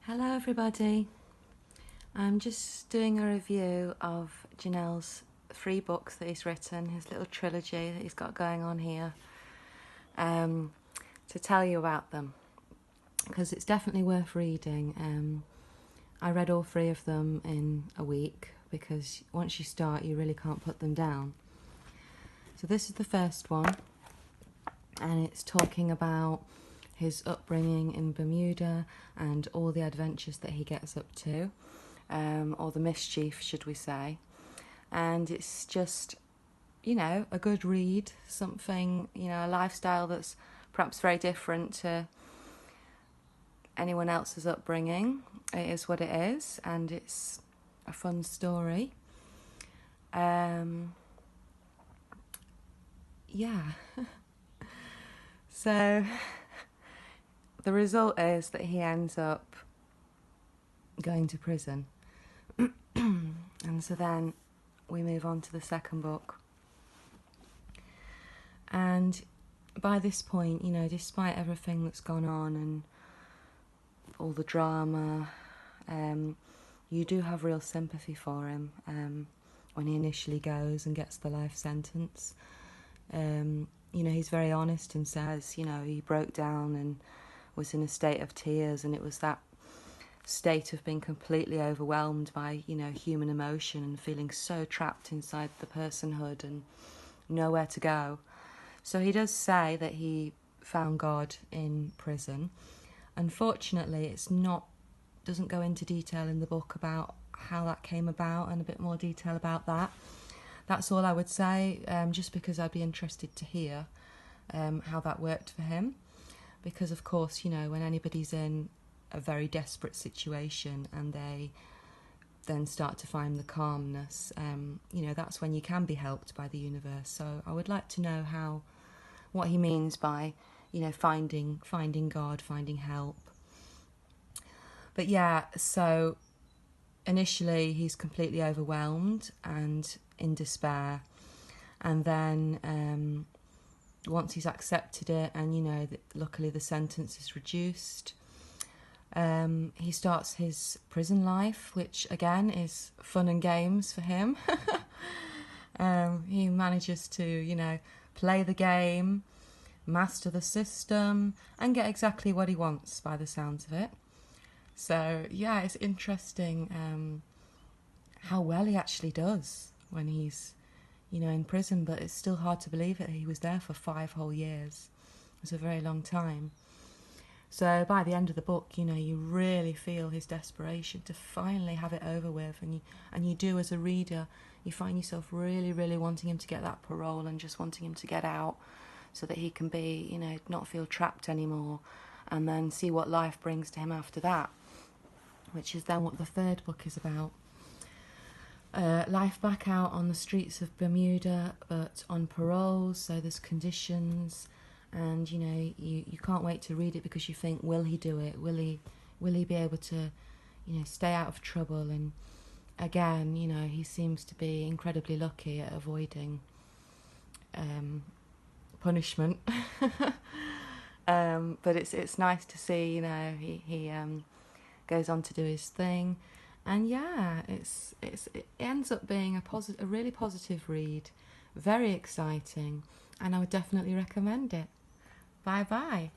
Hello everybody, I'm just doing a review of Gernel's 3 books that he's written, his little trilogy that he's got going on here, to tell you about them, because it's definitely worth reading. I read all 3 of them in a week, because once you start you really can't put them down. So this is the first one, and it's talking about his upbringing in Bermuda and all the adventures that he gets up to, or the mischief, should we say. And it's just, a good read, something, a lifestyle that's perhaps very different to anyone else's upbringing. It is what it is, and it's a fun story. So the result is that he ends up going to prison. And so then we move on to the second book. And by this point, despite everything that's gone on and all the drama, you do have real sympathy for him when he initially goes and gets the life sentence. He's very honest and says, he broke down and was in a state of tears, and it was that state of being completely overwhelmed by, human emotion and feeling so trapped inside the personhood and nowhere to go. So he does say that he found God in prison. Unfortunately, doesn't go into detail in the book about how that came about and a bit more detail about that. That's all I would say, just because I'd be interested to hear how that worked for him. Because, of course, when anybody's in a very desperate situation and they then start to find the calmness, that's when you can be helped by the universe. So I would like to know what he means by, finding God, finding help. But yeah, so initially he's completely overwhelmed and in despair, and then once he's accepted it and luckily the sentence is reduced, he starts his prison life, which again is fun and games for him. He manages to play the game, master the system, and get exactly what he wants by the sounds of it. So yeah, it's interesting how well he actually does when he's in prison, but it's still hard to believe it. He was there for 5 whole years. It was a very long time. So by the end of the book, you really feel his desperation to finally have it over with, and you do, as a reader, you find yourself really, really wanting him to get that parole and just wanting him to get out so that he can be, not feel trapped anymore, and then see what life brings to him after that, which is then what the third book is about. Life back out on the streets of Bermuda, but on parole, so there's conditions, and you can't wait to read it because you think, will he do it? Will he be able to stay out of trouble? And again, he seems to be incredibly lucky at avoiding punishment. But it's nice to see he goes on to do his thing. And yeah, it ends up being a really positive read, very exciting, and I would definitely recommend it. Bye bye.